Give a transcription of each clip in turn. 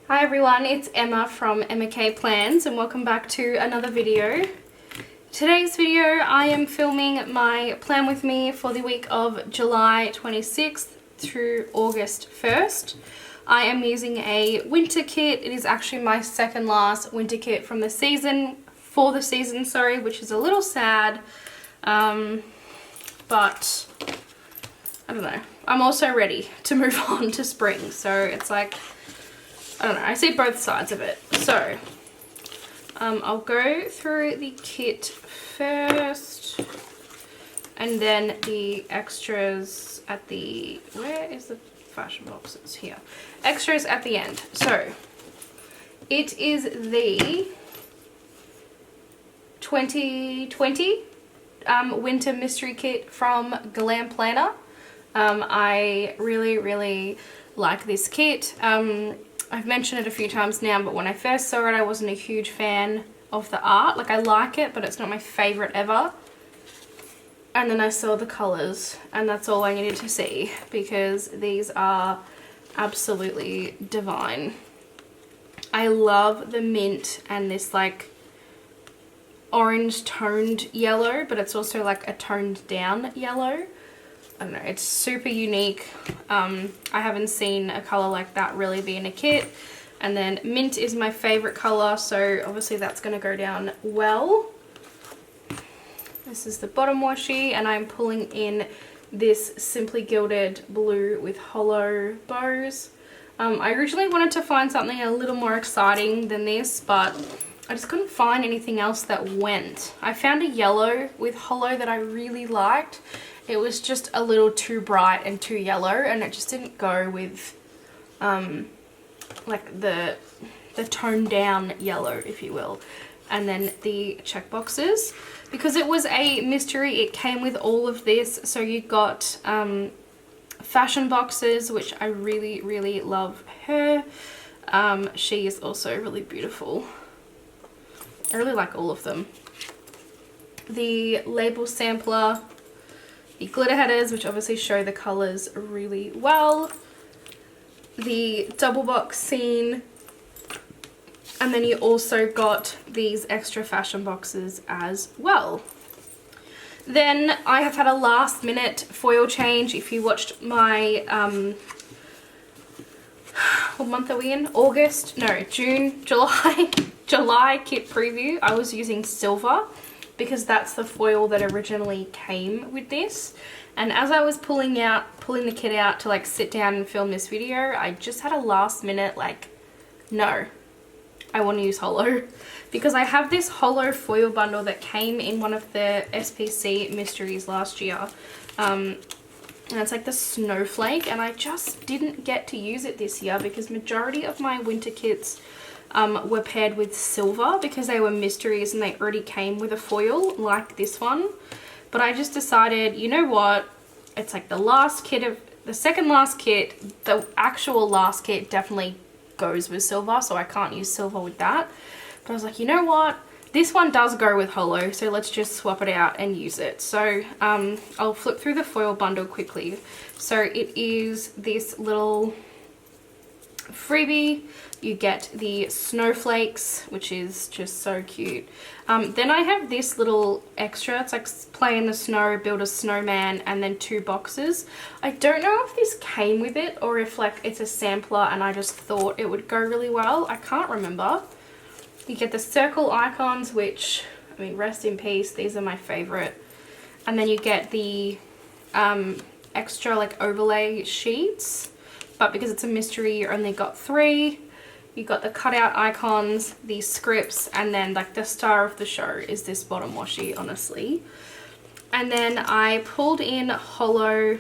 Hi everyone, it's Emma from Emma K Plans and welcome back to another video. Today's video I am filming my plan with me for the week of July 26th through August 1st. I am using a winter kit. It is actually my second last winter kit from the season, which is a little sad, but I don't know. I'm also ready to move on to spring, so it's like, I don't know, I see both sides of it. So, I'll go through the kit first, and then the extras at the, where is the fashion boxes? Here. Extras at the end. So, it is the 2020 Winter Mystery Kit from Glam Planner. I really like this kit. I've mentioned it a few times now, but when I first saw it, I wasn't a huge fan of the art. Like, I like it, but it's not my favorite ever. And then I saw the colors, and that's all I needed to see, because these are absolutely divine. I love the mint and this like orange toned yellow, but it's also like a toned down yellow. I don't know, it's super unique. I haven't seen a color like that really be in a kit. And then mint is my favorite color, so obviously that's going to go down well. This is the bottom washi, and I'm pulling in this Simply Gilded blue with hollow bows. I originally wanted to find something a little more exciting than this, but I just couldn't find anything else that went. I found a yellow with hollow that I really liked. It was just a little too bright and too yellow, and it just didn't go with like the toned down yellow, if you will. And then the check boxes, because it was a mystery, it came with all of this. So you got fashion boxes, which I really love her. She is also really beautiful. I really like all of them. The label sampler, the glitter headers, which obviously show the colors really well, the double box scene, and then you also got these extra fashion boxes as well. Then I have had a last minute foil change. If you watched my what month are we in? July kit preview, I was using silver because that's the foil that originally came with this. And as I was pulling the kit out to like sit down and film this video, I just had a last minute like, no, I want to use hollow, because I have this hollow foil bundle that came in one of the SPC mysteries last year. And it's like the snowflake, and I just didn't get to use it this year because majority of my winter kits were paired with silver because they were mysteries and they already came with a foil like this one. But I just decided, you know what, it's like the second last kit, the actual last kit definitely goes with silver, so I can't use silver with that. But I was like, you know what, this one does go with hollow, so let's just swap it out and use it. So I'll flip through the foil bundle quickly. So it is this little freebie. You get the snowflakes, which is just so cute. Then I have this little extra. It's like play in the snow, build a snowman, and then 2 boxes. I don't know if this came with it or if like it's a sampler and I just thought it would go really well. I can't remember. You get the circle icons, which, I mean, rest in peace. These are my favorite. And then you get the extra like overlay sheets. But because it's a mystery, you only got 3. You got the cutout icons, the scripts, and then like the star of the show is this bottom washi, honestly. And then I pulled in hollow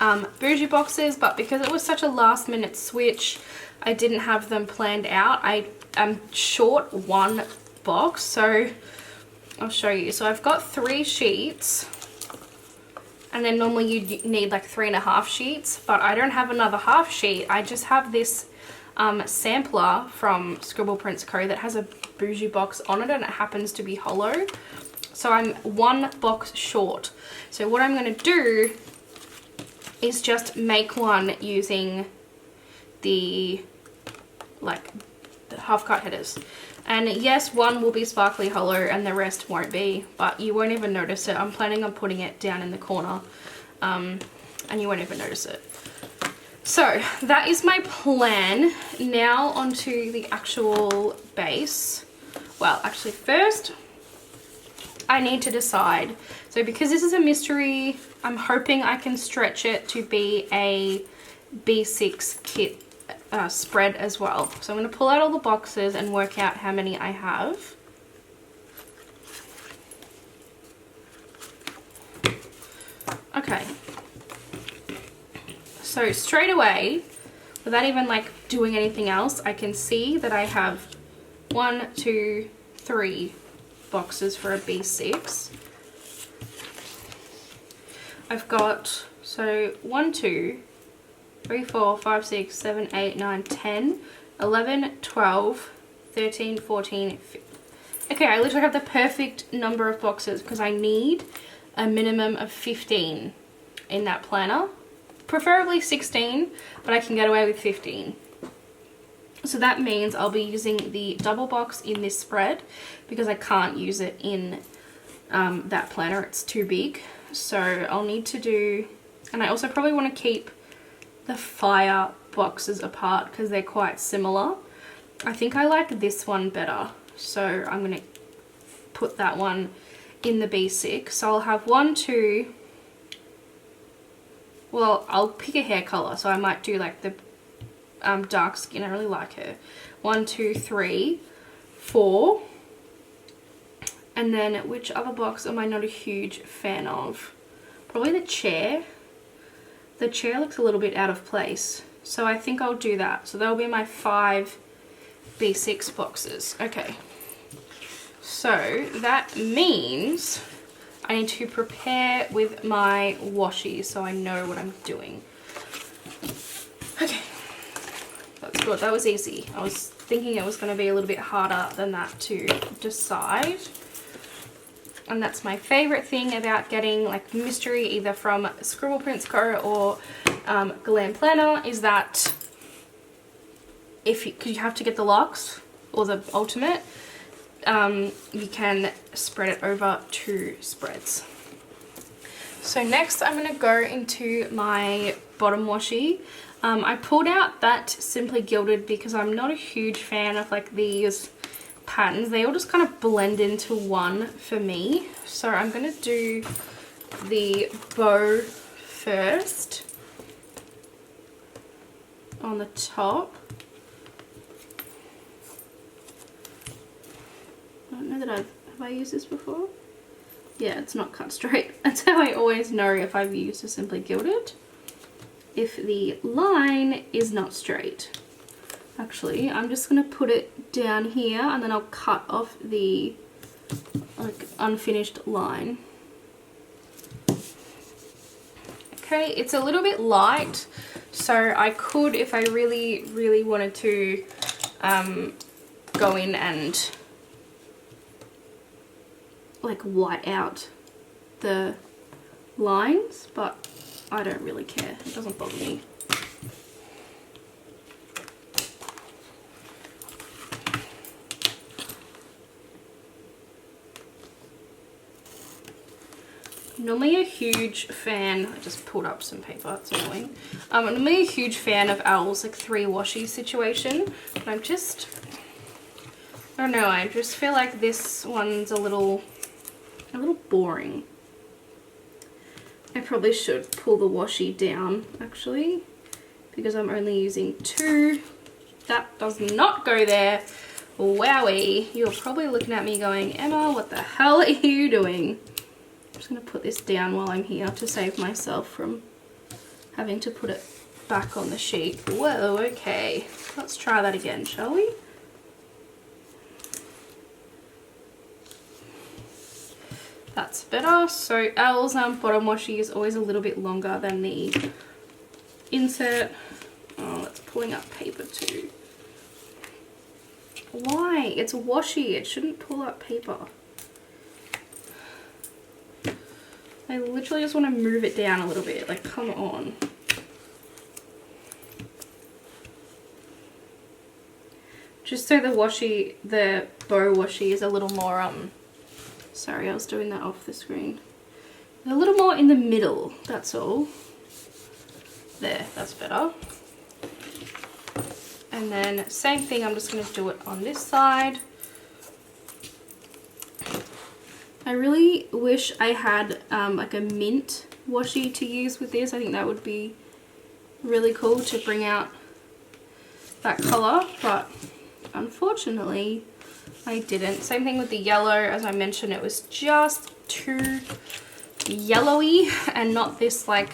bougie boxes, but because it was such a last minute switch, I didn't have them planned out. I am short 1 box, so I'll show you. So I've got 3 sheets. And then normally you need like 3.5 sheets, but I don't have another half sheet. I just have this sampler from Scribble Prints Co. that has a bougie box on it, and it happens to be hollow. So I'm 1 box short. So what I'm going to do is just make one using the like the half cut headers. And yes, one will be sparkly hollow and the rest won't be, but you won't even notice it. I'm planning on putting it down in the corner, and you won't even notice it. So that is my plan. Now onto the actual base. Well, actually first I need to decide. So because this is a mystery, I'm hoping I can stretch it to be a B6 kit spread as well. So I'm going to pull out all the boxes and work out how many I have. Okay. So straight away, without even like doing anything else, I can see that I have 1, 2, 3 boxes for a B6. I've got, so 1, 2, 3, 4, 5, 6, 7, 8, 9, 10, 11, 12, 13, 14, 15. Okay, I literally have the perfect number of boxes because I need a minimum of 15 in that planner. Preferably 16, but I can get away with 15. So that means I'll be using the double box in this spread because I can't use it in that planner. It's too big. So I'll need to do, and I also probably want to keep the fire boxes apart because they're quite similar. I think I like this one better. So I'm going to put that one in the B6. So I'll have 1, 2, well, I'll pick a hair color, so I might do like the dark skin. I really like her. 1, 2, 3, 4. And then which other box am I not a huge fan of? Probably the chair. The chair looks a little bit out of place, so I think I'll do that. So that'll be my 5 B6 boxes. Okay. So that means I need to prepare with my washi so I know what I'm doing. Okay, that's good. That was easy. I was thinking it was going to be a little bit harder than that to decide. And that's my favorite thing about getting like mystery either from Scribble Prints Co or Glam Planner is that because you have to get the Luxe or the Ultimate, you can spread it over 2 spreads. So next I'm going to go into my bottom washi. I pulled out that Simply Gilded because I'm not a huge fan of like these patterns. They all just kind of blend into one for me. So I'm going to do the bow first on the top. I don't know that have I used this before? Yeah, it's not cut straight. That's how I always know if I've used a Simply Gilded. If the line is not straight. Actually, I'm just going to put it down here and then I'll cut off the like unfinished line. Okay, it's a little bit light, so I could, if I really wanted to, go in and like white out the lines, but I don't really care. It doesn't bother me. Normally a huge fan, I just pulled up some paper, it's annoying. I'm normally a huge fan of Elle's like 3 washi situation, but I don't know, I just feel like this one's a little boring. I probably should pull the washi down actually, because I'm only using 2. That does not go there. Wowie, you're probably looking at me going, Emma, what the hell are you doing? I'm just going to put this down while I'm here to save myself from having to put it back on the sheet. Whoa, okay. Let's try that again, shall we? That's better. So Elle's bottom washi is always a little bit longer than the insert. Oh, it's pulling up paper too. Why? It's washi. It shouldn't pull up paper. I literally just want to move it down a little bit. Like, come on. just so the washi, the bow washi is a little more, sorry, I was doing that off the screen. A little more in the middle, that's all. There, that's better. And then same thing, I'm just going to do it on this side. I really wish I had like a mint washi to use with this. I think that would be really cool to bring out that colour, but unfortunately I didn't. Same thing with the yellow, as I mentioned, it was just too yellowy and not this like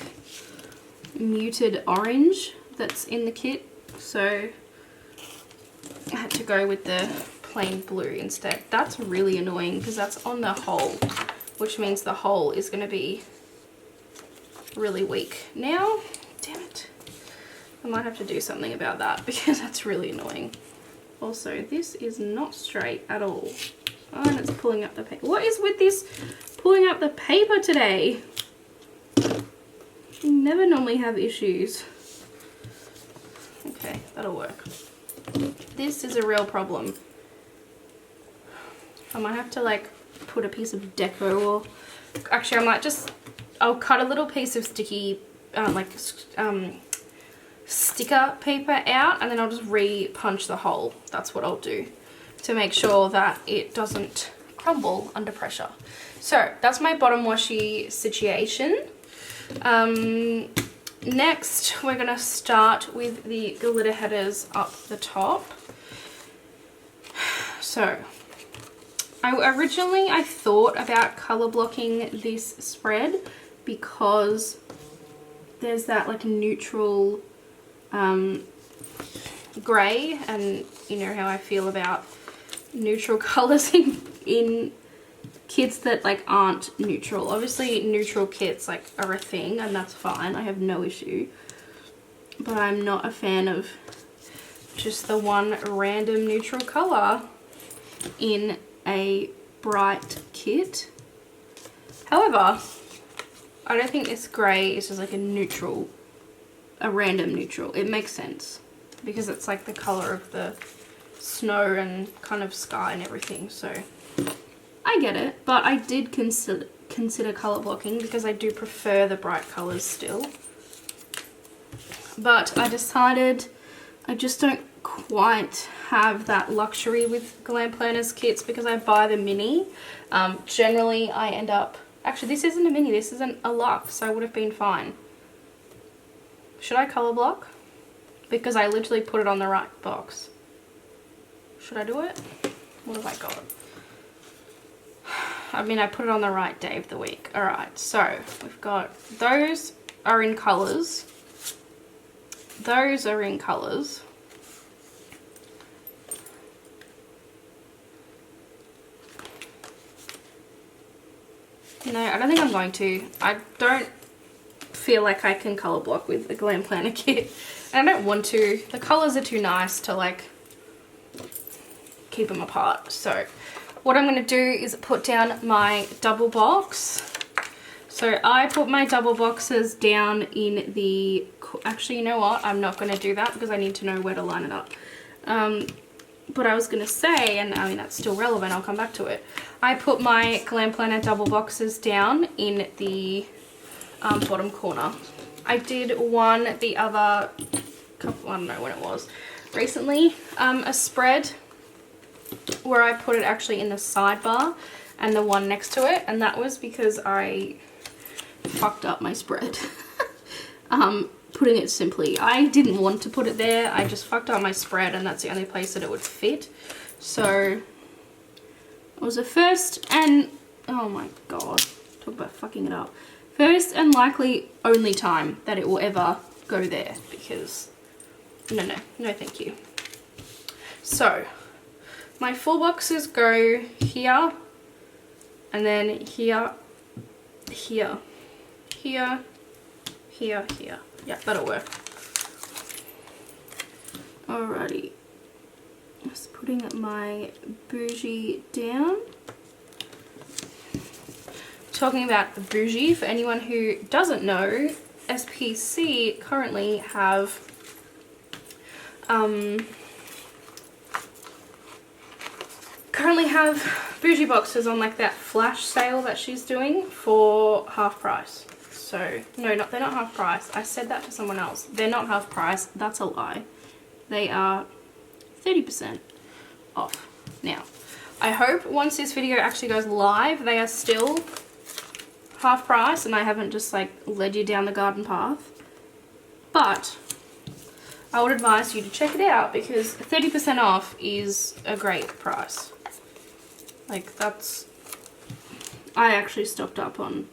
muted orange that's in the kit, so I had to go with the plain blue instead. That's really annoying because that's on the hole, which means the hole is going to be really weak. Now, damn it, I might have to do something about that because that's really annoying. Also, this is not straight at all. Oh, and it's pulling up the paper. What is with this pulling up the paper today? You never normally have issues. Okay, that'll work. This is a real problem. I might have to like put a piece of deco, or actually I might just, I'll cut a little piece of sticky sticker paper out, and then I'll just re-punch the hole. That's what I'll do to make sure that it doesn't crumble under pressure. So that's my bottom washi situation. Next we're gonna start with the glitter headers up the top. So I thought about color blocking this spread because there's that like neutral grey, and you know how I feel about neutral colors in kits that like aren't neutral. Obviously neutral kits like are a thing, and that's fine, I have no issue, but I'm not a fan of just the one random neutral color in a bright kit. However, I don't think this grey is just like a neutral, a random neutral. It makes sense because it's like the color of the snow and kind of sky and everything, so I get it. But I did consider color blocking because I do prefer the bright colors still, but I decided I just don't quite have that luxury with Glam Planners kits because I buy the mini. Generally I end up, actually this isn't a mini, this isn't a Luxe, so I would have been fine. Should I color block? Because I literally put it on the right box. Should I do it? What have I got? I mean, I put it on the right day of the week. Alright, so we've got, those are in colours. Those are in colours. No, I don't think I'm going to. I don't feel like I can colour block with the Glam Planner kit. And I don't want to. The colours are too nice to like keep them apart. So what I'm going to do is put down my double box. So I put my double boxes down in the, actually you know what, I'm not going to do that because I need to know where to line it up. But I was going to say, and I mean that's still relevant, I'll come back to it. I put my Glam Planner double boxes down in the bottom corner. I did one the other couple, I don't know when it was, recently, a spread where I put it actually in the sidebar and the one next to it, and that was because I fucked up my spread. Putting it simply, I didn't want to put it there, I just fucked up my spread and that's the only place that it would fit. So it was a first and, oh my god, talk about fucking it up. First and likely only time that it will ever go there, because no thank you. So my 4 boxes go here, and then here, here, here, here, here. Yeah, that'll work. Alrighty. Just putting my bougie down. Talking about the bougie, for anyone who doesn't know, SPC currently have currently have bougie boxes on like that flash sale that she's doing for half price. So, no, they're not half price. I said that to someone else. They're not half price. That's a lie. They are 30% off. Now, I hope once this video actually goes live, they are still half price and I haven't just like led you down the garden path. But I would advise you to check it out because 30% off is a great price. Like that's, I actually stocked up on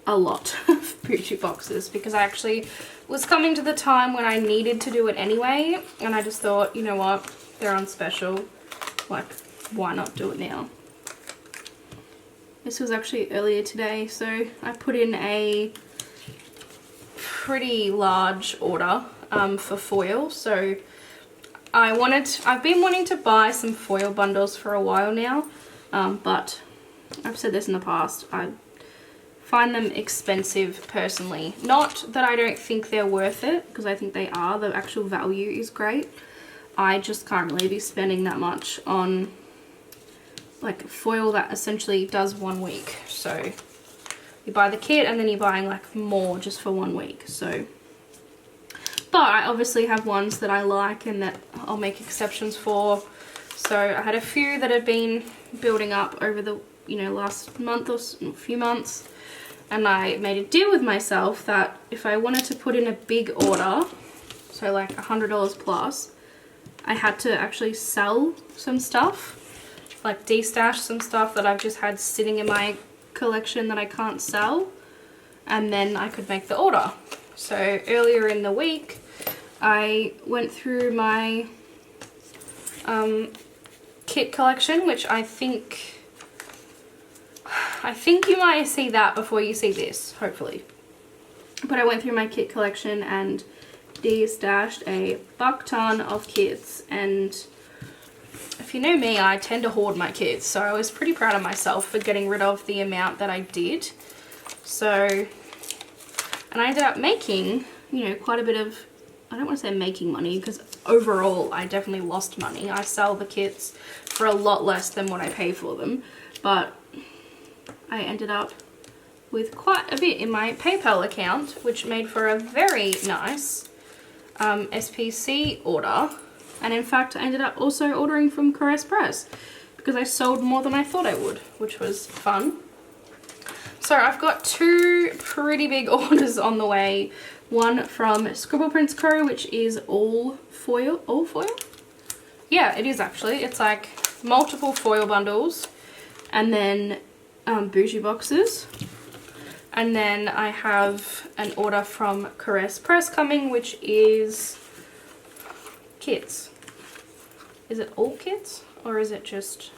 a lot of bougie boxes because I actually was coming to the time when I needed to do it anyway, and I just thought, you know what, they're on special, like why not do it now? This was actually earlier today, so I put in a pretty large order for foil. So I've been wanting to buy some foil bundles for a while now, but I've said this in the past, I find them expensive personally. Not that I don't think they're worth it, because I think they are. The actual value is great. I just can't really be spending that much on like foil that essentially does 1 week. So you buy the kit and then you're buying like more just for 1 week. So, but I obviously have ones that I like and that I'll make exceptions for. So I had a few that have been building up over the last month or a few months. And I made a deal with myself that if I wanted to put in a big order, so like $100 plus, I had to actually sell some stuff, like de-stash some stuff that I've just had sitting in my collection that I can't sell, and then I could make the order. So earlier in the week, I went through my kit collection, which I think you might see that before you see this, hopefully. But I went through my kit collection and de-stashed a buck ton of kits, and if you know me, I tend to hoard my kits, so I was pretty proud of myself for getting rid of the amount that I did. So, and I ended up making, quite a bit of, I don't want to say making money, because overall I definitely lost money. I sell the kits for a lot less than what I pay for them, but I ended up with quite a bit in my PayPal account, which made for a very nice SPC order. And in fact, I ended up also ordering from Caress Press because I sold more than I thought I would, which was fun. So I've got 2 pretty big orders on the way. One from Scribble Prints Co., which is all foil. All foil? Yeah, it is actually. It's like multiple foil bundles and then bougie boxes. And then I have an order from Caress Press coming, which is kits. Is it all kits or is it just,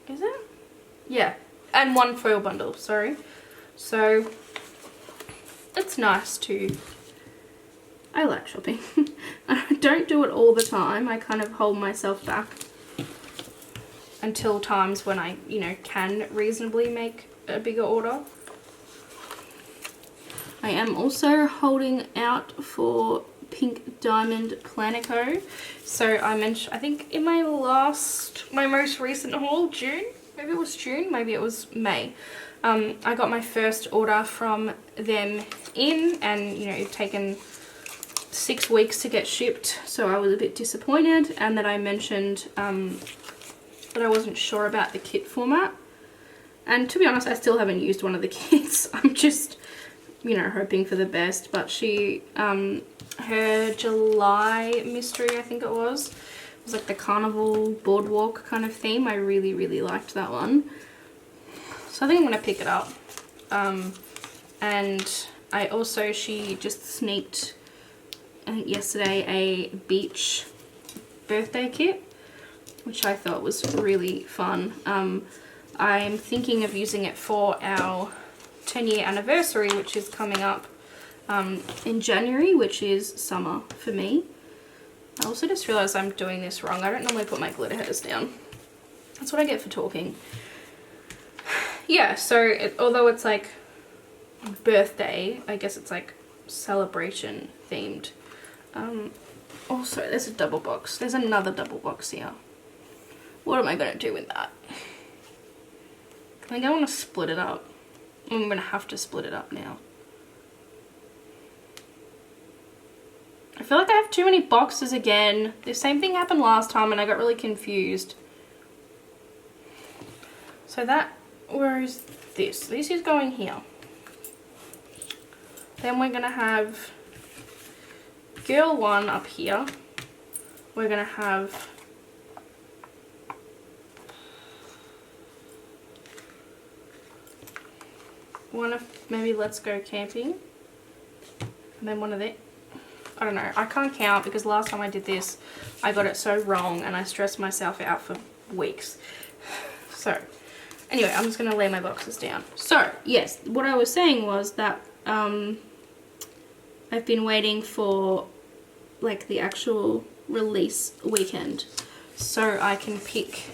is it? Yeah, and 1 foil bundle, sorry. So it's nice to, I like shopping. I don't do it all the time. I kind of hold myself back until times when I, can reasonably make a bigger order. I am also holding out for Pink Diamond Planner Co. So I mentioned, I think in my most recent haul, June, maybe it was June, maybe it was May, I got my first order from them in, and it'd taken 6 weeks to get shipped, so I was a bit disappointed, and that I mentioned that I wasn't sure about the kit format. And to be honest, I still haven't used one of the kits. I'm just, hoping for the best. But she, her July mystery, I think it was like the carnival boardwalk kind of theme. I really, really liked that one. So I think I'm going to pick it up. And I also, she just sneaked, I think yesterday, a beach birthday kit, which I thought was really fun. I'm thinking of using it for our 10-year anniversary, which is coming up in January, which is summer for me. I also just realised I'm doing this wrong. I don't normally put my glitter headers down. That's what I get for talking. Yeah, so although it's like birthday, I guess it's like celebration themed. Also, there's a double box. There's another double box here. What am I going to do with that? I think I want to split it up. I'm going to have to split it up now. I feel like I have too many boxes again. The same thing happened last time and I got really confused. So that, where is this? This is going here. Then we're going to have girl 1 up here. We're going to have one of maybe Let's Go Camping. And then one of the, I don't know, I can't count because last time I did this I got it so wrong and I stressed myself out for weeks. So anyway, I'm just going to lay my boxes down. So yes, what I was saying was that I've been waiting for like the actual release weekend so I can pick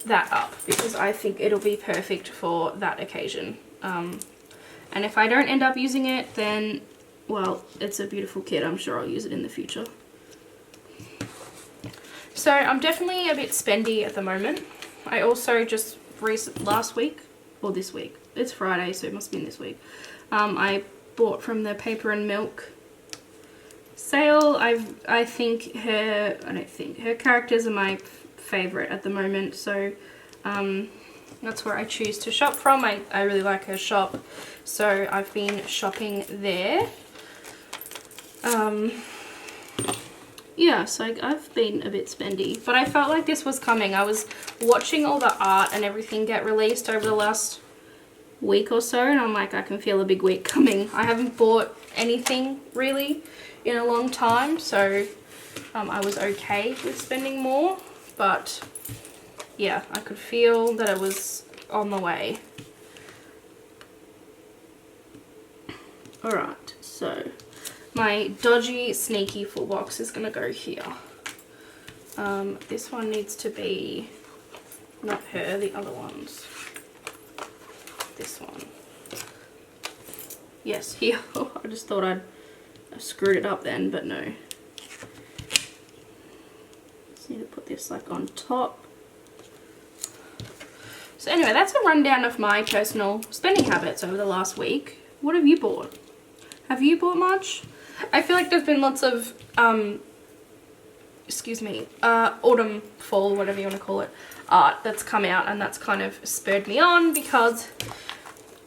that up because I think it'll be perfect for that occasion. And if I don't end up using it, then, well, it's a beautiful kit. I'm sure I'll use it in the future. So I'm definitely a bit spendy at the moment. I also just last week, or this week, it's Friday, so it must have been this week, I bought from the Paper and Milk sale. I think her characters are my favorite at the moment, so that's where I choose to shop from. I really like her shop, so I've been shopping there. Yeah, so I've been a bit spendy, but I felt like this was coming. I was watching all the art and everything get released over the last week or so, and I'm like, I can feel a big week coming. I haven't bought anything really in a long time, so I was okay with spending more, but yeah, I could feel that it was on the way. Alright, so my dodgy, sneaky full box is going to go here. This one needs to be not her, the other ones. This one. Yes, here. I just thought I'd screwed it up then, but no. Just need to put this like on top. So anyway, that's a rundown of my personal spending habits over the last week. What have you bought? Have you bought much? I feel like there's been lots of, autumn, fall, whatever you want to call it, art that's come out, and that's kind of spurred me on because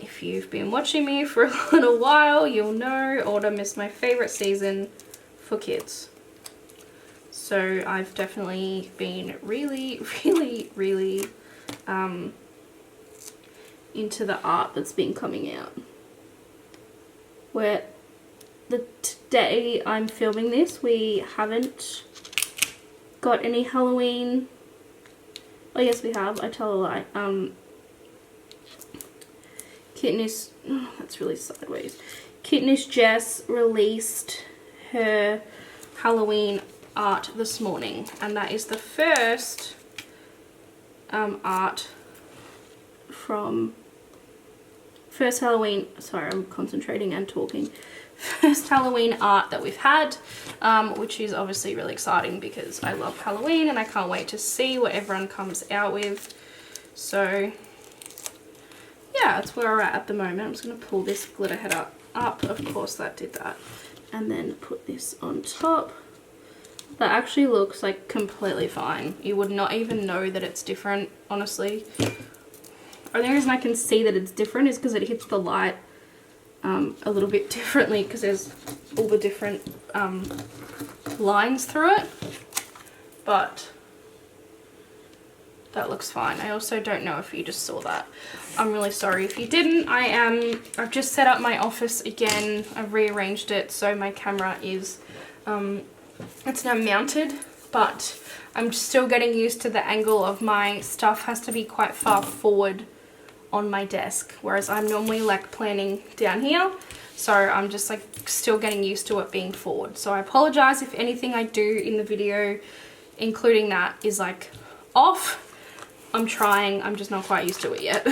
if you've been watching me for a little while, you'll know autumn is my favorite season for kids. So I've definitely been really into the art that's been coming out. Where today I'm filming this, we haven't got any Halloween. Oh yes, we have. I tell a lie. Kitnish, oh, that's really sideways. Kitnish Jess released her Halloween art this morning, and that is the first art from first Halloween. Sorry, I'm concentrating and talking. First Halloween art that we've had, which is obviously really exciting because I love Halloween and I can't wait to see what everyone comes out with. So yeah, that's where we're at the moment. I'm just going to pull this glitter head up. Of course that did that. And then put this on top. That actually looks like completely fine. You would not even know that it's different, honestly. The only reason I can see that it's different is because it hits the light a little bit differently because there's all the different lines through it. But that looks fine. I also don't know if you just saw that. I'm really sorry if you didn't. I've just set up my office again. I've rearranged it so my camera is, it's now mounted, but I'm still getting used to the angle of my stuff has to be quite far forward on my desk, whereas I'm normally like planning down here, so I'm just like still getting used to it being forward. So I apologize if anything I do in the video, including that, is like off. I'm trying, I'm just not quite used to it yet.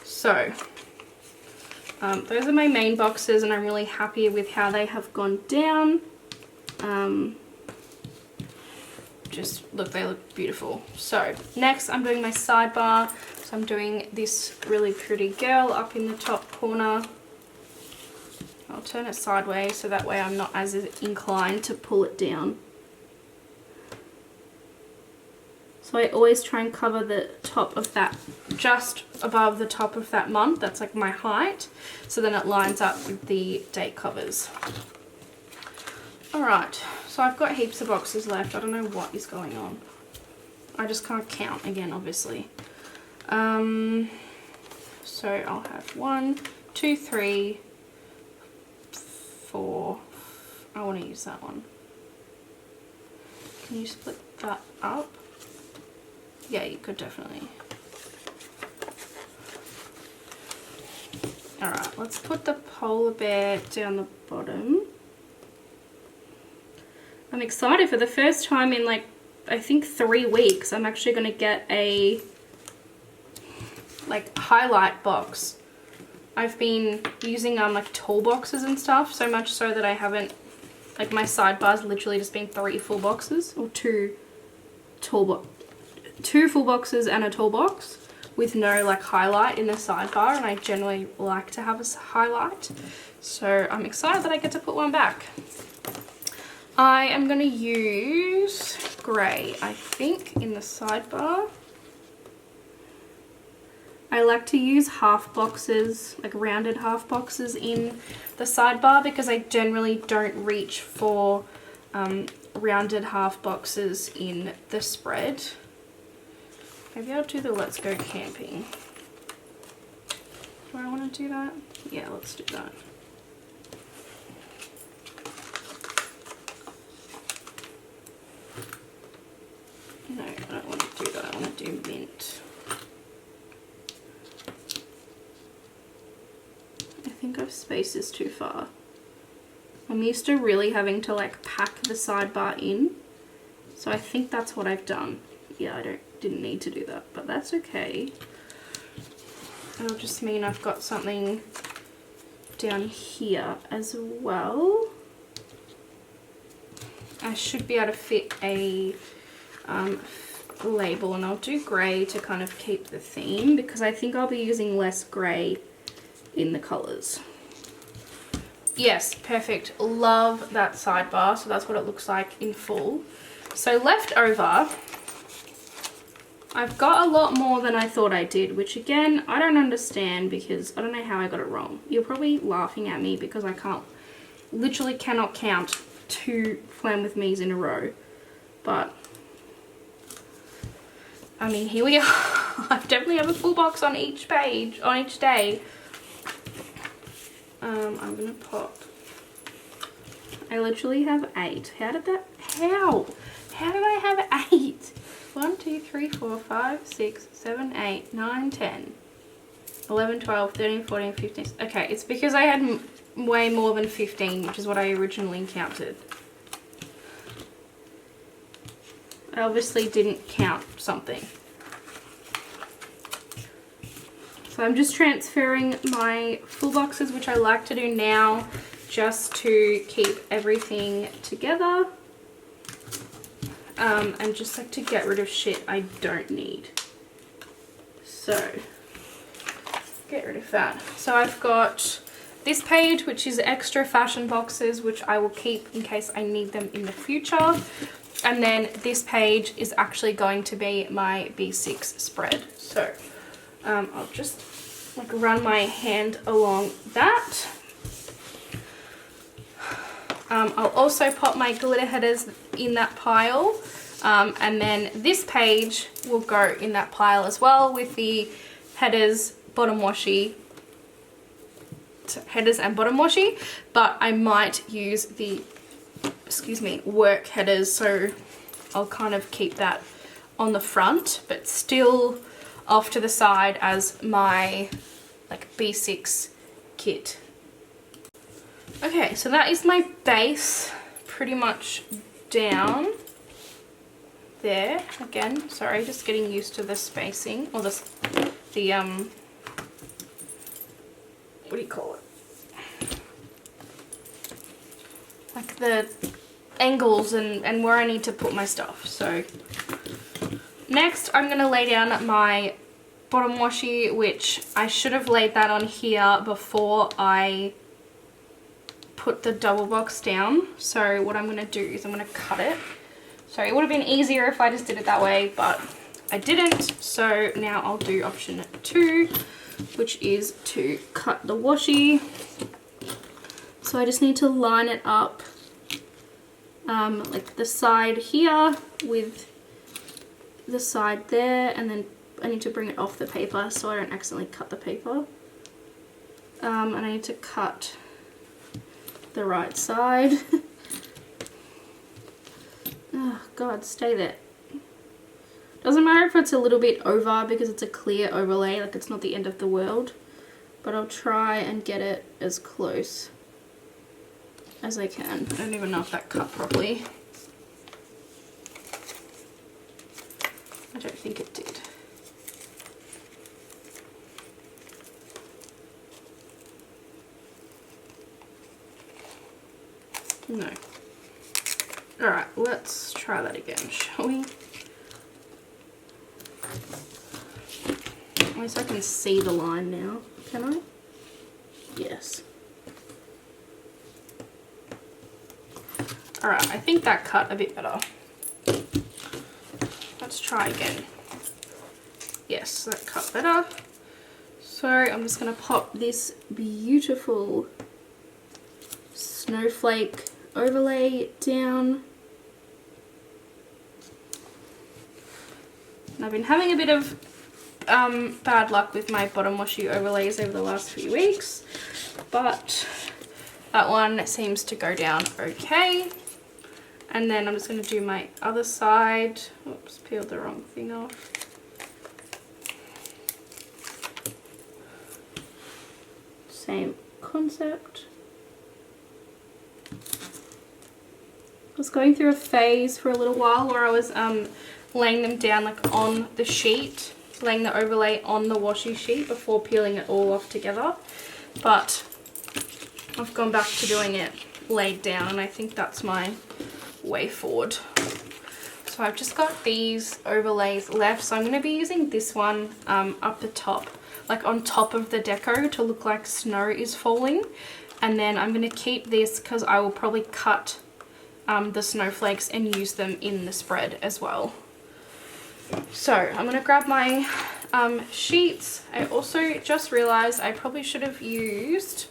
So those are my main boxes and I'm really happy with how they have gone down. Just look, they look beautiful. So next I'm doing my sidebar. So I'm doing this really pretty girl up in the top corner. I'll turn it sideways so that way I'm not as inclined to pull it down. So I always try and cover the top of that, just above the top of that month. That's like my height. So then it lines up with the date covers. Alright, so I've got heaps of boxes left. I don't know what is going on. I just can't count again, obviously. So I'll have 1, 2, 3, 4. I want to use that one. Can you split that up? Yeah, you could definitely. Alright, let's put the polar bear down the bottom. I'm excited for the first time in like, I think 3 weeks, I'm actually going to get a like highlight box. I've been using like tall boxes and stuff, so much so that I haven't, like my sidebar's literally just been 3 full boxes or 2 full boxes and a tall box with no like highlight in the sidebar, and I generally like to have a highlight, so I'm excited that I get to put one back. I am going to use grey, I think, in the sidebar. I like to use half boxes, like rounded half boxes in the sidebar, because I generally don't reach for rounded half boxes in the spread. Maybe I'll do the Let's Go Camping. Do I want to do that? Yeah, let's do that. No, I don't want to do that. I want to do mint. I think I've spaced this too far. I'm used to really having to like pack the sidebar in, so I think that's what I've done. Yeah, I didn't need to do that, but that's okay. It'll just mean I've got something down here as well. I should be able to fit a label, and I'll do grey to kind of keep the theme, because I think I'll be using less grey in the colours. Yes, perfect. Love that sidebar. So that's what it looks like in full. So left over, I've got a lot more than I thought I did, which again, I don't understand, because I don't know how I got it wrong. You're probably laughing at me because I literally cannot count 2 Plan With Me's in a row. But, I mean, here we are. I definitely have a full box on each page, on each day. I'm gonna pop. I literally have 8. How did did I have 8? 1, 2, 3, 4, 5, 6, 7, 8, 9, 10, 11, 12, 13, 14, 15. Okay, it's because I had way more than 15, which is what I originally counted. I obviously didn't count something. So I'm just transferring my full boxes, which I like to do now, just to keep everything together. And just like to get rid of shit I don't need. So, get rid of that. So I've got this page, which is extra fashion boxes, which I will keep in case I need them in the future. And then this page is actually going to be my B6 spread. So, I'll just like run my hand along that. I'll also pop my glitter headers in that pile, and then this page will go in that pile as well with the headers, bottom washi, headers and bottom washi, but I might use the, work headers, so I'll kind of keep that on the front, but still off to the side as my like B6 kit. Okay, so that is my base pretty much down there. Again, sorry, just getting used to the spacing, or the what do you call it? Like the angles and where I need to put my stuff. So next I'm going to lay down my bottom washi, which I should have laid that on here before I put the double box down. So what I'm going to do is I'm going to cut it. So it would have been easier if I just did it that way, but I didn't. So now I'll do option 2, which is to cut the washi. So I just need to line it up like the side here with the side there, and then I need to bring it off the paper so I don't accidentally cut the paper. And I need to cut the right side. Oh God, stay there. Doesn't matter if it's a little bit over because it's a clear overlay, like it's not the end of the world, but I'll try and get it as close as I can. I don't even know if that cut properly. I don't think it did. No. Alright, let's try that again, shall we? At least I can see the line now, can I? Yes. Alright, I think that cut a bit better. Let's try again. Yes, that cut better. So I'm just going to pop this beautiful snowflake overlay down. And I've been having a bit of bad luck with my bottom washi overlays over the last few weeks, but that one seems to go down okay. And then I'm just going to do my other side. Oops, peeled the wrong thing off. Same concept. I was going through a phase for a little while where I was laying them down like on the sheet, laying the overlay on the washi sheet before peeling it all off together, but I've gone back to doing it laid down, and I think that's my way forward. So I've just got these overlays left, so I'm going to be using this one up the top, like on top of the deco, to look like snow is falling. And then I'm going to keep this because I will probably cut the snowflakes and use them in the spread as well. So I'm going to grab my sheets. I also just realized I probably should have used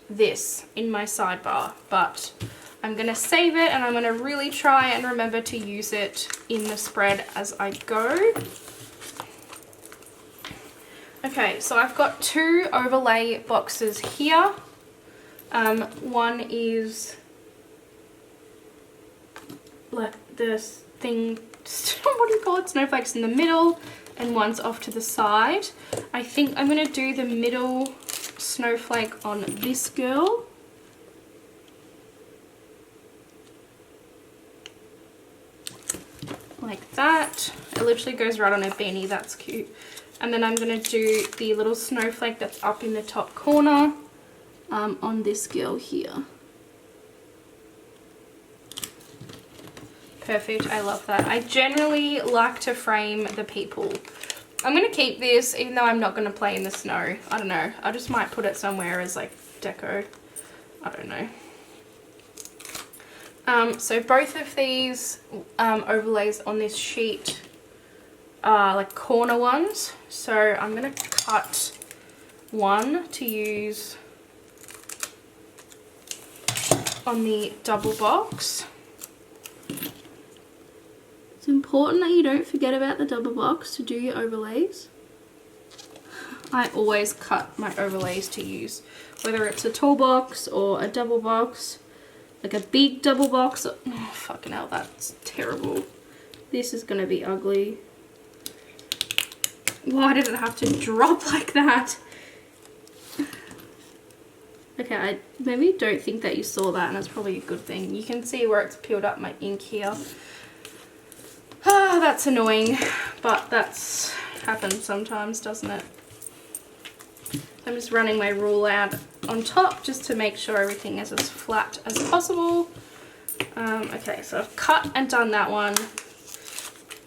this in my sidebar, but I'm going to save it and I'm going to really try and remember to use it in the spread as I go. Okay, so I've got 2 overlay boxes here. One is like this thing, what do you call it, snowflakes in the middle, and one's off to the side. I think I'm going to do the middle snowflake on this girl. Like that. It literally goes right on her beanie, that's cute. And then I'm going to do the little snowflake that's up in the top corner on this girl here. Perfect, I love that. I generally like to frame the people. I'm going to keep this even though I'm not going to play in the snow. I don't know, I just might put it somewhere as like deco. I don't know. So both of these overlays on this sheet are like corner ones. So I'm going to cut one to use on the double box. It's important that you don't forget about the double box to do your overlays. I always cut my overlays to use, whether it's a tall box or a double box, like a big double box. Oh, fucking hell, that's terrible. This is gonna be ugly. Why did it have to drop like that? Okay, I maybe don't think that you saw that, and that's probably a good thing. You can see where it's peeled up my ink here. Ah, that's annoying, but that's happens sometimes, doesn't it? I'm just running my rule out on top just to make sure everything is as flat as possible. Okay, so I've cut and done that one.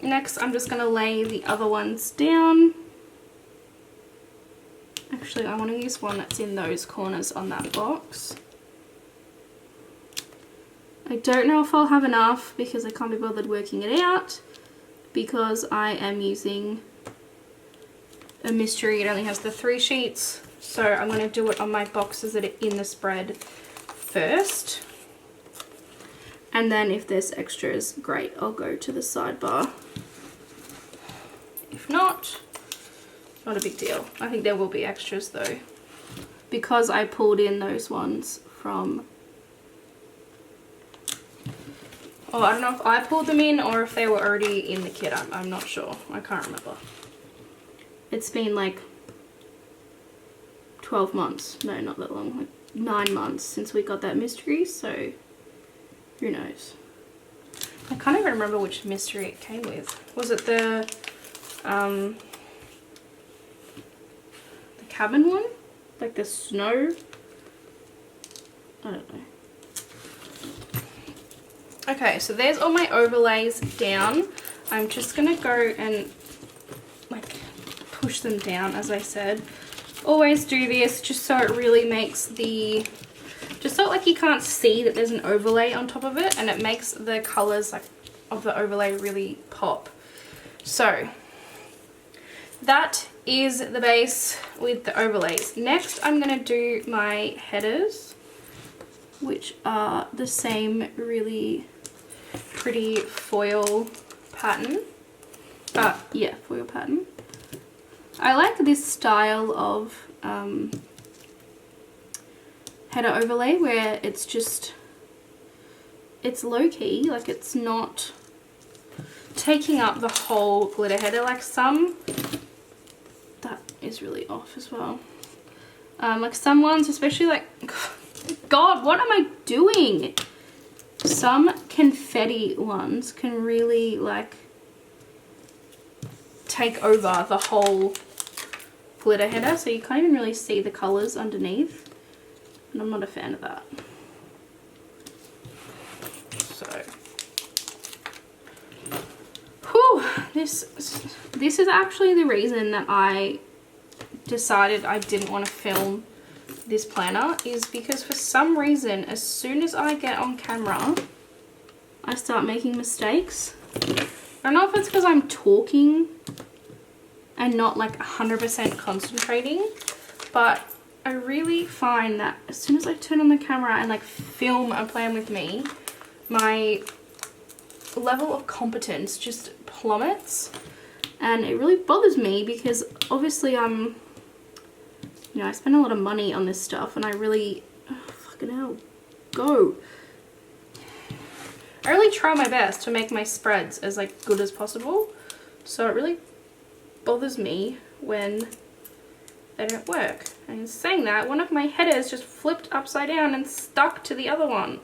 Next, I'm just going to lay the other ones down. Actually, I want to use one that's in those corners on that box. I don't know if I'll have enough because I can't be bothered working it out, because I am using a mystery. It only has the 3 sheets, so I'm going to do it on my boxes that are in the spread first. And then if there's extras, great, I'll go to the sidebar. If not, not a big deal. I think there will be extras though, because I pulled in those ones from, oh, I don't know if I pulled them in or if they were already in the kit. I'm not sure. I can't remember. It's been like 12 months. No, not that long. Like 9 months since we got that mystery, so who knows. I can't even remember which mystery it came with. Was it the cabin one? Like the snow? I don't know. Okay, so there's all my overlays down. I'm just gonna go and like push them down, as I said. Always do this just so it really makes the, just so like you can't see that there's an overlay on top of it, and it makes the colors like of the overlay really pop. So that is the base with the overlays. Next, I'm going to do my headers, which are the same really pretty foil pattern. Yeah, foil pattern. I like this style of header overlay where it's just, it's low-key, like it's not taking up the whole glitter header like some. That is really off as well. Like some ones, especially like, God, what am I doing? Some confetti ones can really like take over the whole glitter header, so you can't even really see the colors underneath, and I'm not a fan of that. So, whew, this is actually the reason that I decided I didn't want to film this planner, is because for some reason as soon as I get on camera I start making mistakes. I don't know if it's because I'm talking and not like 100% concentrating, but I really find that as soon as I turn on the camera and like film a plan with me, my level of competence just plummets, and it really bothers me because obviously I'm, you know, I spend a lot of money on this stuff, and I really, oh, fucking hell, go. I really try my best to make my spreads as like good as possible, so it really bothers me when they don't work. And in saying that, one of my headers just flipped upside down and stuck to the other one.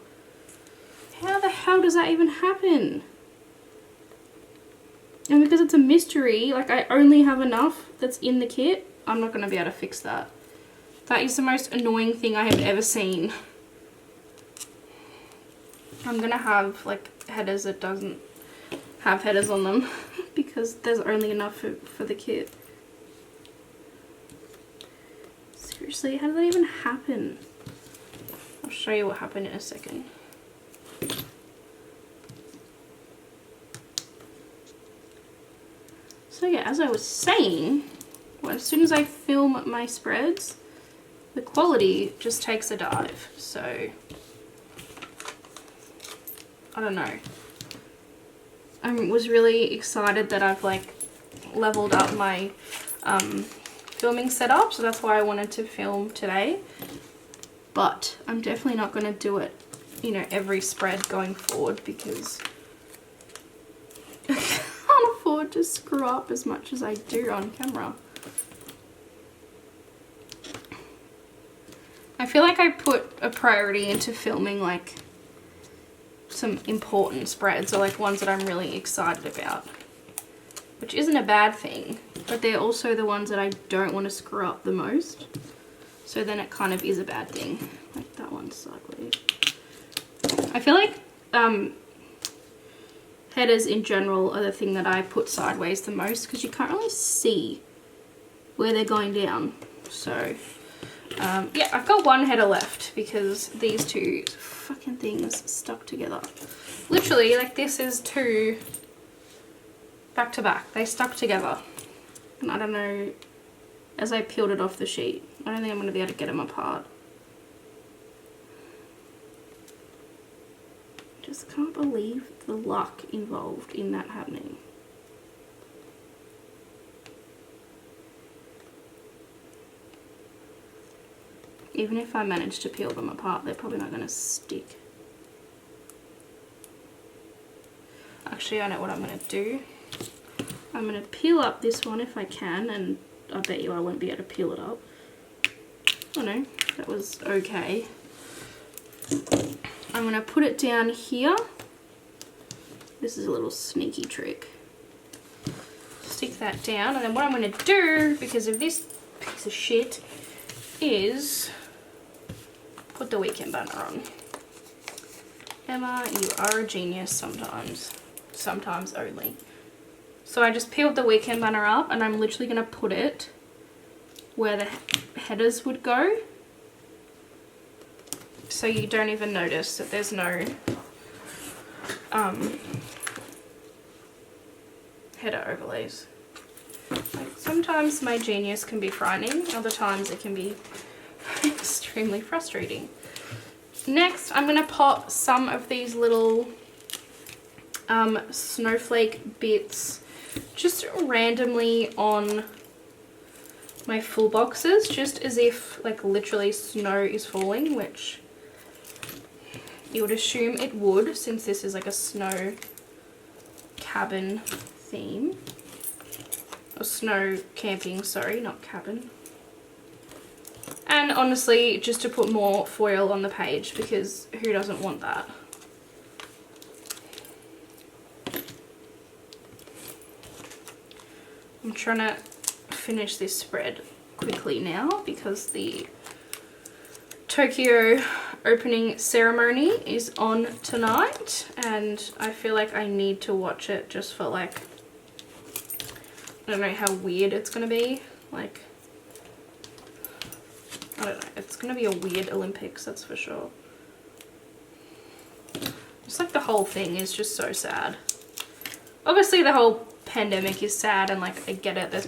How the hell does that even happen? And because it's a mystery, like I only have enough that's in the kit, I'm not going to be able to fix that. That is the most annoying thing I have ever seen. I'm going to have like headers that doesn't have headers on them because there's only enough for the kit. Seriously, how did that even happen? I'll show you what happened in a second. So yeah, as I was saying, well, as soon as I film my spreads, the quality just takes a dive. So I don't know. I was really excited that I've like leveled up my filming setup, so that's why I wanted to film today. But I'm definitely not going to do it, you know, every spread going forward, because I can't afford to screw up as much as I do on camera. I feel like I put a priority into filming like some important spreads, or like ones that I'm really excited about, which isn't a bad thing, but they're also the ones that I don't want to screw up the most, so then it kind of is a bad thing. Like that one's ugly. I feel like headers in general are the thing that I put sideways the most because you can't really see where they're going down. So yeah, I've got one header left because these two fucking things stuck together. Literally, like, this is two back to back. They stuck together. And I don't know, as I peeled it off the sheet, I don't think I'm going to be able to get them apart. Just can't believe the luck involved in that happening. Even if I manage to peel them apart, they're probably not going to stick. Actually, I know what I'm going to do. I'm going to peel up this one if I can, and I bet you I won't be able to peel it up. Oh no, that was okay. I'm going to put it down here. This is a little sneaky trick. Stick that down, and then what I'm going to do, because of this piece of shit, is put the weekend banner on. Emma, you are a genius sometimes. Sometimes only. So I just peeled the weekend banner up, and I'm literally going to put it where the headers would go. So you don't even notice that there's no header overlays. Like, sometimes my genius can be frightening, other times it can be extremely frustrating. Next, I'm going to pop some of these little snowflake bits just randomly on my full boxes, just as if, like, literally snow is falling, which you would assume it would, since this is like a snow cabin theme. Or snow camping, sorry, not cabin. And honestly, just to put more foil on the page, because who doesn't want that? I'm trying to finish this spread quickly now because the Tokyo opening ceremony is on tonight, and I feel like I need to watch it just for, like, I don't know how weird it's gonna be. Like, I don't know, it's gonna be a weird Olympics, that's for sure. Just like the whole thing is just so sad. Obviously the whole pandemic is sad, and like I get it, there's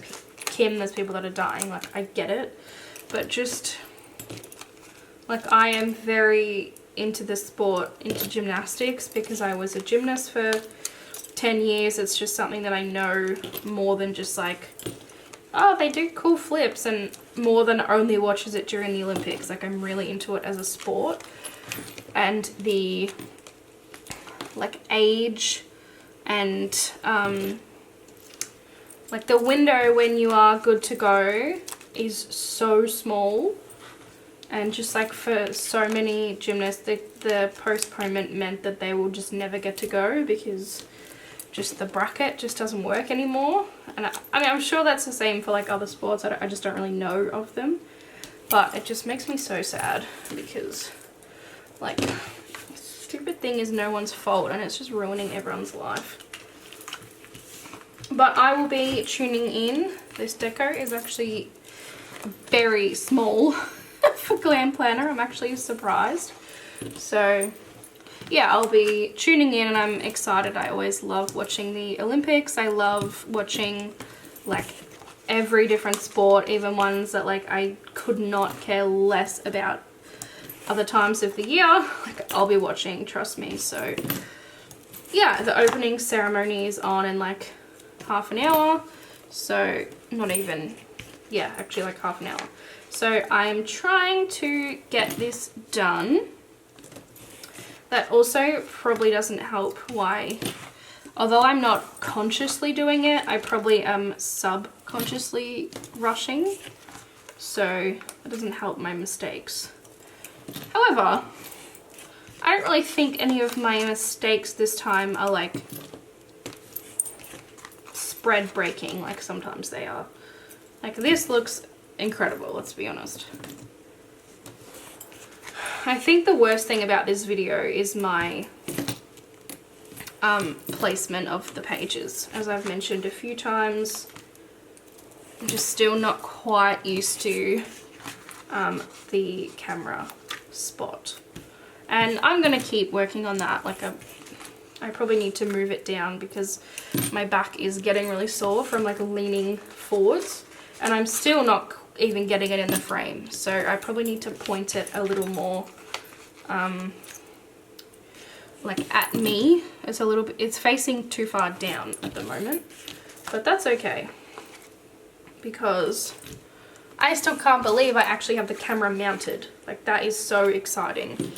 people that are dying, like I get it, but just like I am very into the sport, into gymnastics, because I was a gymnast for 10 years. It's just something that I know more than just like, oh, they do cool flips, and more than only watches it during the Olympics. Like, I'm really into it as a sport, and the like age and like the window when you are good to go is so small, and just like for so many gymnasts the postponement meant that they will just never get to go because just the bracket just doesn't work anymore. And I mean, I'm sure that's the same for like other sports. I just don't really know of them, but it just makes me so sad because like this stupid thing is no one's fault, and it's just ruining everyone's life. But I will be tuning in. This deco is actually very small for Glam Planner. I'm actually surprised. So yeah, I'll be tuning in, and I'm excited. I always love watching the Olympics. I love watching like every different sport, even ones that like I could not care less about other times of the year. Like, I'll be watching, trust me. So yeah, the opening ceremony is on in like half an hour. So not even, yeah, actually like half an hour. So I'm trying to get this done. That also probably doesn't help why, although I'm not consciously doing it, I probably am subconsciously rushing. So that doesn't help my mistakes. However, I don't really think any of my mistakes this time are like spread breaking like sometimes they are. Like, this looks incredible, let's be honest. I think the worst thing about this video is my placement of the pages. As I've mentioned a few times, I'm just still not quite used to the camera spot. And I'm going to keep working on that. Like I probably need to move it down because my back is getting really sore from like leaning forwards. And I'm still not even getting it in the frame. So I probably need to point it a little more like at me. It's a little bit, it's facing too far down at the moment. But that's okay. Because I still can't believe I actually have the camera mounted. Like that is so exciting.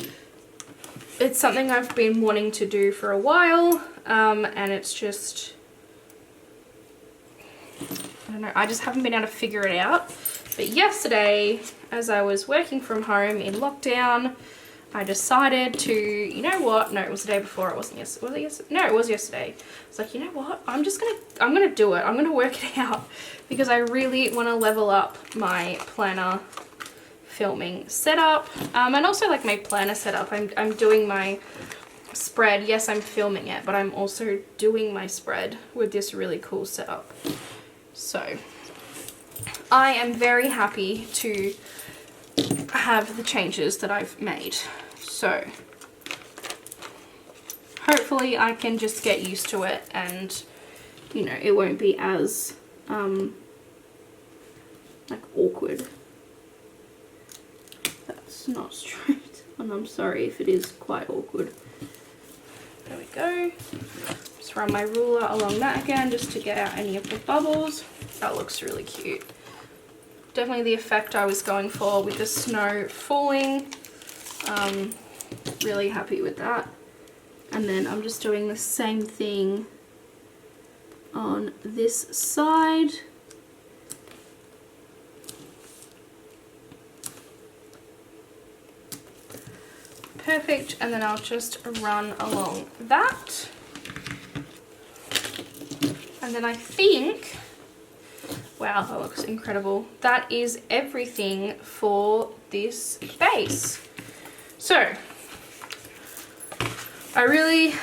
It's something I've been wanting to do for a while, and it's just, I don't know, I just haven't been able to figure it out. But yesterday, as I was working from home in lockdown, I decided to, you know what, no, it was the day before, it wasn't yesterday, was it yesterday? No, it was yesterday. It's like, you know what, I'm gonna do it, I'm gonna work it out, because I really want to level up my planner filming setup, and also like my planner setup. I'm doing my spread. Yes, I'm filming it, but I'm also doing my spread with this really cool setup. So I am very happy to have the changes that I've made. So hopefully I can just get used to it, and you know, it won't be as like awkward. That's not straight, and I'm sorry if it is quite awkward. There we go. Just run my ruler along that again just to get out any of the bubbles. That looks really cute. Definitely the effect I was going for with the snow falling. Really happy with that. And then I'm just doing the same thing on this side. Perfect, and then I'll just run along that. And then I think, wow, that looks incredible. That is everything for this base. So, I really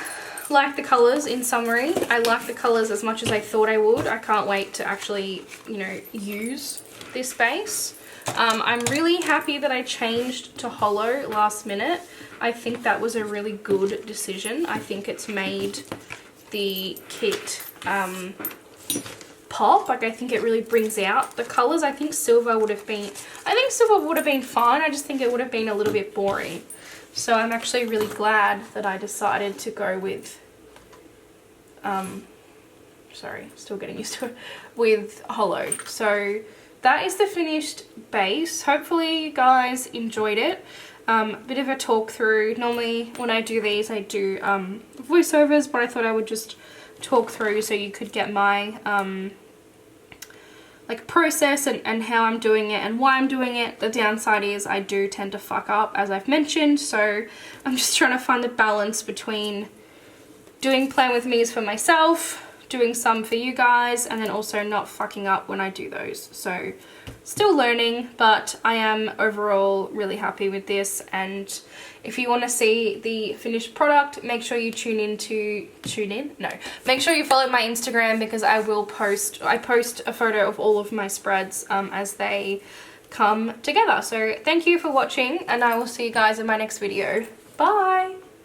like the colours. In summary, I like the colours as much as I thought I would. I can't wait to actually, you know, use this base. I'm really happy that I changed to hollow last minute. I think that was a really good decision. I think it's made the kit pop. Like I think it really brings out the colours. I think silver would have been fine. I just think it would have been a little bit boring. So I'm actually really glad that I decided to go with sorry, still getting used to it, with hollow. So that is the finished base. Hopefully you guys enjoyed it. Bit of a talk through. Normally when I do these I do voiceovers, but I thought I would just talk through so you could get my like process and how I'm doing it and why I'm doing it. The downside is I do tend to fuck up, as I've mentioned, so I'm just trying to find the balance between doing plan with me's for myself, doing some for you guys, and then also not fucking up when I do those. So still learning, but I am overall really happy with this. And if you want to see the finished product, make sure you make sure you follow my Instagram, because I post a photo of all of my spreads as they come together. So thank you for watching, and I will see you guys in my next video. Bye.